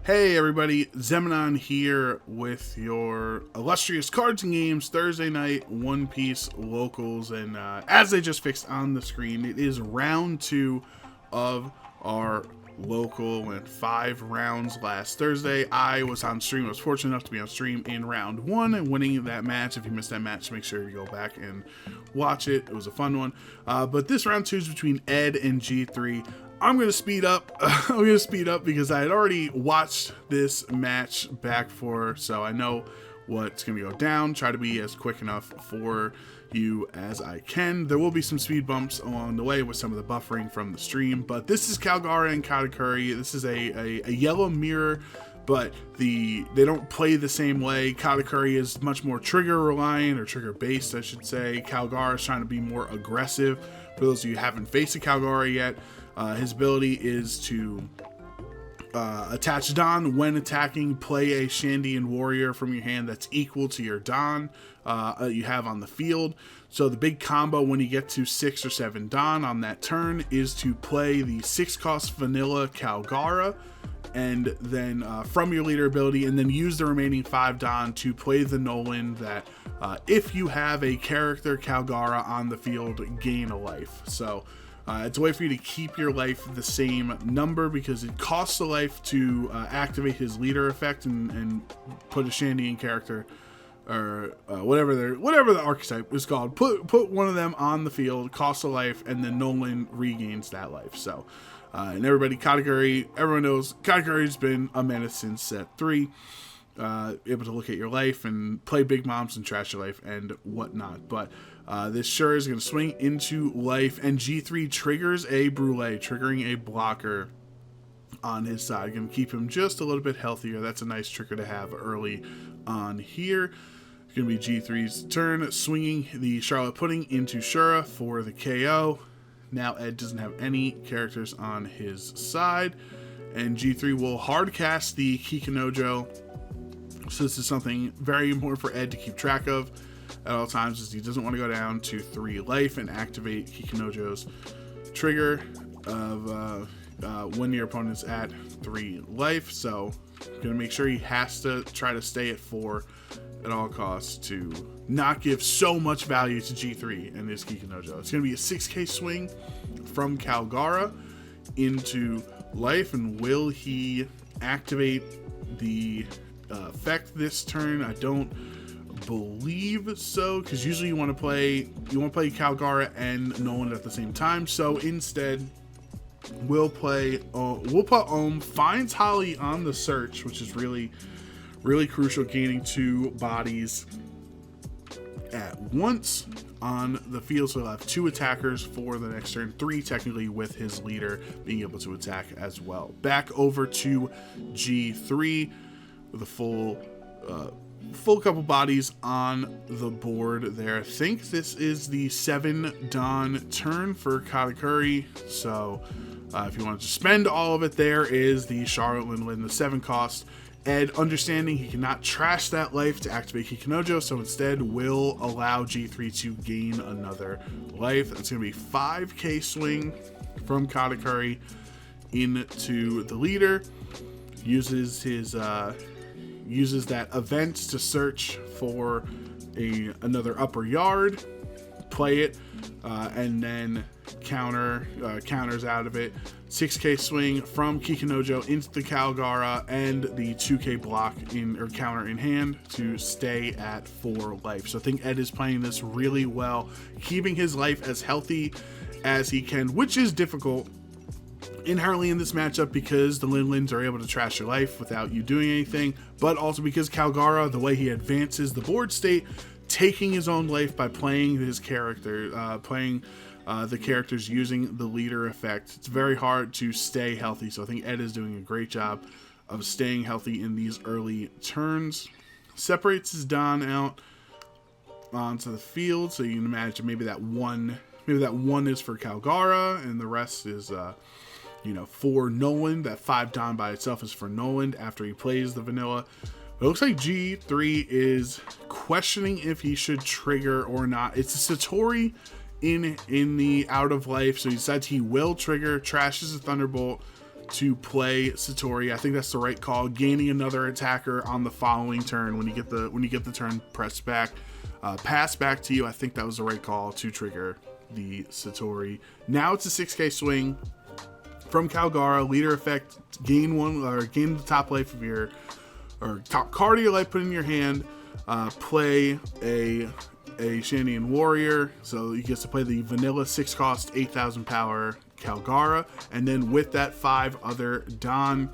Hey everybody, Xeminan here with your Illustrious Cards and Games Thursday night One Piece locals, and as they just fixed on the screen, it is round 2 of our local. Went 5 rounds last Thursday. I was on stream. I was fortunate enough to be on stream in round 1 and winning that match. If you missed that match, make sure to go back and watch it. It was a fun one. But this round 2 is between Ed and G3. I'm going to speed up. I'm going to speed up because I had already watched this match back before, so I know what's going to go down. Try to be as quick enough for you as I can. There will be some speed bumps along the way with some of the buffering from the stream, but this is Kalgara and Katakuri. This is a yellow mirror, but they don't play the same way. Katakuri is much more trigger reliant, or trigger based, I should say. Kalgara is trying to be more aggressive. For those of you who haven't faced a Kalgara yet, his ability is to attach Don when attacking. Play a Shandian warrior from your hand that's equal to your Don you have on the field. So the big combo when you get to 6 or 7 Don on that turn is to play the 6-cost vanilla Kalgara, and then from your leader ability, and then use the remaining 5 Don to play the Nolan that if you have a character Kalgara on the field, gain a life. So it's a way for you to keep your life the same number, because it costs a life to activate his leader effect and put a Shandian character, or whatever the archetype is called. Put one of them on the field, costs a life, and then Nolan regains that life. So, and Katakuri, everyone knows Katakuri's been a menace since set 3. Able to look at your life and play big moms and trash your life and whatnot. But this sure is going to swing into life, and G3 triggers a Brûlé, triggering a blocker on his side. Going to keep him just a little bit healthier. That's a nice trigger to have early on here. It's going to be G3's turn, swinging the Charlotte Pudding into Shura for the KO. Now Ed doesn't have any characters on his side, and G3 will hard cast the Kikinojo. So this is something very important for Ed to keep track of at all times, is he doesn't want to go down to 3 life and activate Kikinojo's trigger of when your opponent's at 3 life. So gonna make sure he has to try to stay at 4 at all costs to not give so much value to G3 and his Kikinojo. It's gonna be a 6k swing from Kalgara into life, and will he activate the effect this turn? I don't believe so, because usually you want to play Kalgara and Nolan at the same time. So instead, we'll put Ohm, finds Holly on the search, which is really crucial, gaining 2 bodies at once on the field. So he'll have 2 attackers for the next turn, 3 technically with his leader being able to attack as well. Back over to G3 with a full couple bodies on the board there. I think this is the 7 Don turn for Katakuri. So if you wanted to spend all of it, there is the Charlotte Lindlin, the 7 cost. Ed, understanding he cannot trash that life to activate Kikinojo, so instead will allow G3 to gain another life. That's going to be 5k swing from Katakuri into the leader. Uses that event to search for another upper yard, play it, and then counters out of it. 6k swing from Kikinojo into the Kalgara, and the 2k block counter in hand to stay at 4 life. So I think Ed is playing this really well, keeping his life as healthy as he can, which is difficult inherently in this matchup, because the Lindlins are able to trash your life without you doing anything, but also because Kalgara, the way he advances the board state, taking his own life by playing his character, the characters using the leader effect. It's very hard to stay healthy, so I think Ed is doing a great job of staying healthy in these early turns. Separates his Don out onto the field, so you can imagine maybe that one is for Kalgara, and the rest is for Nolan. That 5 Don by itself is for Nolan after he plays the vanilla. It looks like G3 is questioning if he should trigger or not. It's a Satori in the out of life, so he decides he will trigger, trashes a Thunderbolt, to play Satori. I think that's the right call. Gaining another attacker on the following turn when you get the turn pressed back, passed back to you. I think that was the right call to trigger the Satori. Now it's a 6k swing from Kalgara. Leader effect, gain the top life of your, or top card of your life put in your hand. Play a Xeminan warrior, so he gets to play the vanilla 6 cost 8,000 power Kalgara, and then with that 5 other Don,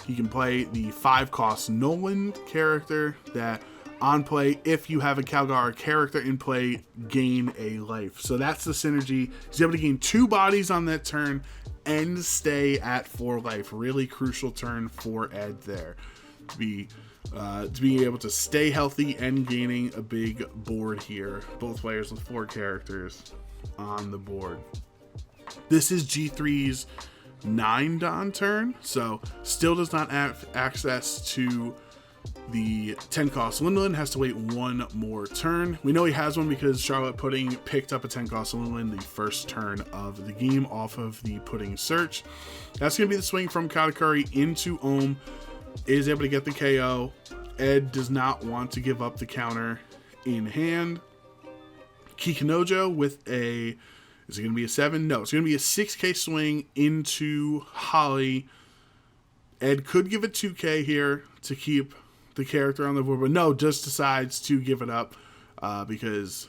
he can play the 5 cost Nolan character that on play, if you have a Kalgara character in play, gain a life. So that's the synergy. He's able to gain 2 bodies on that turn and stay at 4 life. Really crucial turn for Ed there to be able to stay healthy and gaining a big board here. Both players with 4 characters on the board. This is G3's 9 Don turn, so still does not have access to the 10 cost Linolin. Has to wait 1 more turn. We know he has one because Charlotte Pudding picked up a 10 cost Linolin the first turn of the game off of the Pudding search. That's going to be the swing from Katakuri into Ohm. Is able to get the KO. Ed does not want to give up the counter in hand. Kikinojo with a, is it going to be a 7? No, it's going to be a 6k swing into Holly. Ed could give it 2k here to keep the character on the board, but no, just decides to give it up because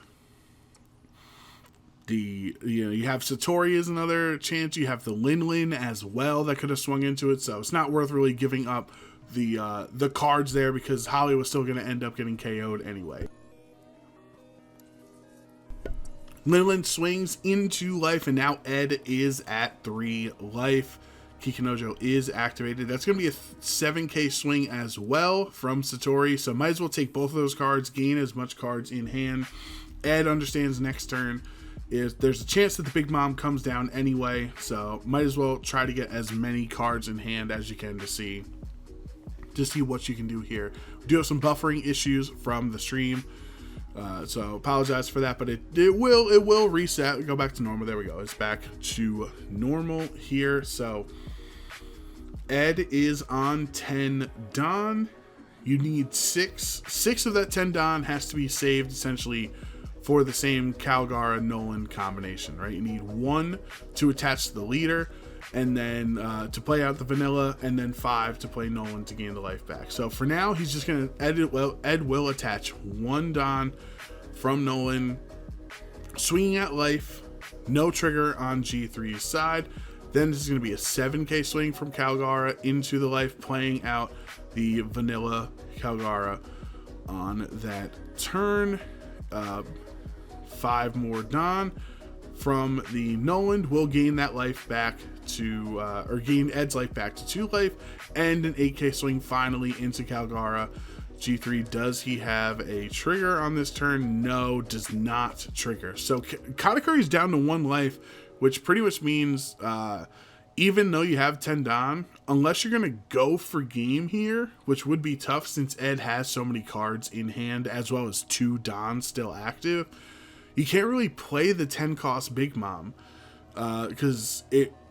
you have Satori as another chance. You have the Linlin as well that could have swung into it, so it's not worth really giving up the cards there because Holly was still going to end up getting KO'd anyway. Linlin swings into life, and now Ed is at 3 life. Kikinojo is activated. That's going to be a 7k swing as well from Satori, so might as well take both of those cards, gain as much cards in hand. Ed understands next turn there's a chance that the Big Mom comes down anyway, so might as well try to get as many cards in hand as you can to see what you can do here. We do have some buffering issues from the stream, so apologize for that, but it will reset, go back to normal. There we go, it's back to normal here. So Ed is on 10 Don. You need 6 of that 10 Don has to be saved essentially for the same Kalgara Nolan combination, right? You need 1 to attach to the leader, and then to play out the vanilla, and then 5 to play Nolan to gain the life back. So for now, he's just gonna Ed will attach 1 Don from Nolan, swinging at life, no trigger on G3's side. Then this is gonna be a 7k swing from Kalgara into the life, playing out the vanilla Kalgara on that turn. 5 more Don from the Nolan will gain that life back to, or gain Ed's life back to 2 life, and an 8k swing finally into Kalgara. G3, does he have a trigger on this turn? No, does not trigger. So Katakuri's down to 1 life, which pretty much means even though you have 10 Don, unless you're going to go for game here, which would be tough since Ed has so many cards in hand as well as 2 Don still active, you can't really play the 10 cost Big Mom because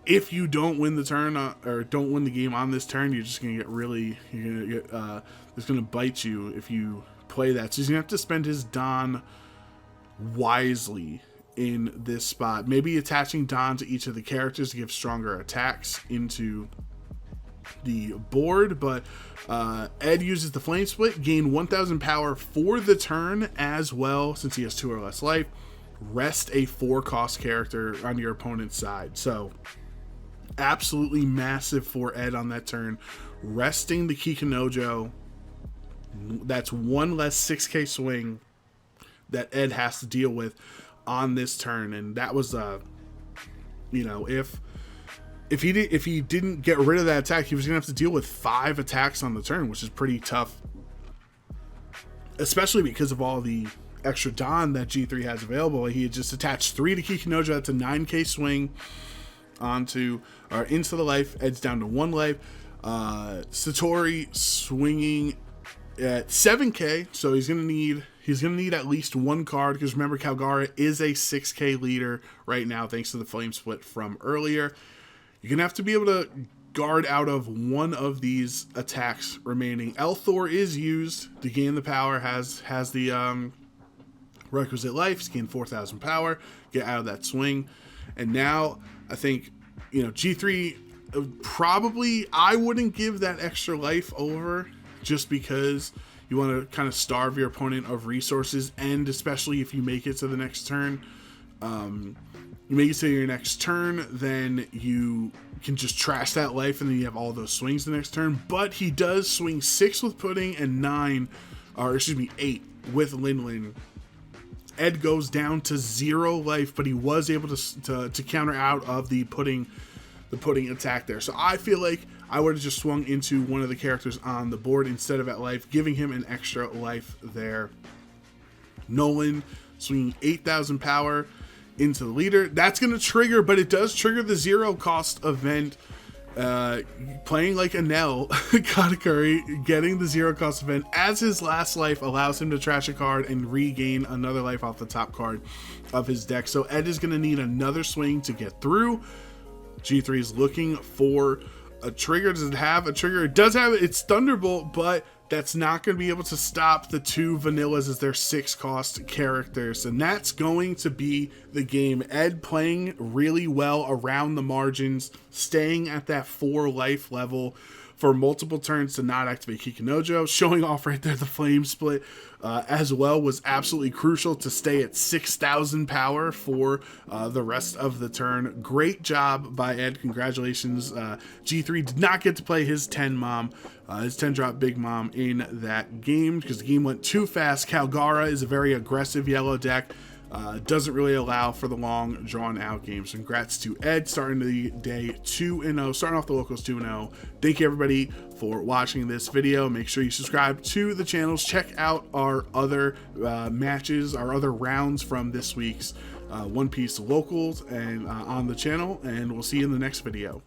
if you don't win the turn or don't win the game on this turn, you're just going to get it's going to bite you if you play that. So he's going to have to spend his Don wisely in this spot. Maybe attaching Don to each of the characters to give stronger attacks into the board, but Ed uses the Flame Split, gain 1000 power for the turn as well since he has 2 or less life. Rest a 4 cost character on your opponent's side. So absolutely massive for Ed on that turn. Resting the Kikinojo, that's 1 less 6k swing that Ed has to deal with on this turn, and that was if he didn't get rid of that attack, he was gonna have to deal with 5 attacks on the turn, which is pretty tough, especially because of all the extra Don that G3 has available. He had just attached 3 to Kikinojo. That's a 9k swing into the life. Ed's down to 1 life. Satori swinging at 7k, so he's gonna need at least 1 card, because remember, Kalgara is a 6k leader right now thanks to the Flame Split from earlier. You're gonna have to be able to guard out of one of these attacks remaining. Elthor is used to gain the power, has the requisite life, gain 4,000 power, get out of that swing. And now I think, you know, G3 probably, I wouldn't give that extra life over, just because you want to kind of starve your opponent of resources, and especially if you make it to the next turn. You make it to your next turn, then you can just trash that life, and then you have all those swings the next turn. But he does swing 6 with Pudding and 8 with Lin. Ed goes down to 0 life, but he was able to counter out of the pudding attack there. So I feel like I would have just swung into one of the characters on the board instead of at life, giving him an extra life there. Nolan swinging 8,000 power into the leader. That's going to trigger, but it does trigger the 0 cost event. Playing like Anel, Katakuri getting the 0 cost event as his last life allows him to trash a card and regain another life off the top card of his deck. So Ed is going to need another swing to get through. G3 is looking for a trigger. Does it have a trigger? It does have it. It's Thunderbolt, but that's not going to be able to stop the 2 vanillas as their 6 cost characters. And that's going to be the game. Ed playing really well around the margins, staying at that 4 life level for multiple turns to not activate Kikinojo. Showing off right there the flame split as well was absolutely crucial to stay at 6,000 power for the rest of the turn. Great job by Ed. Congratulations. G3 did not get to play his 10 mom, his 10 drop big mom in that game because the game went too fast. Kalgara is a very aggressive yellow deck. Doesn't really allow for the long drawn out games. Congrats to Ed, starting the day 2-0, starting off the locals 2-0. Thank you everybody for watching this video. Make sure you subscribe to the channels. Check out our other matches, our other rounds from this week's One Piece locals and on the channel, and we'll see you in the next video.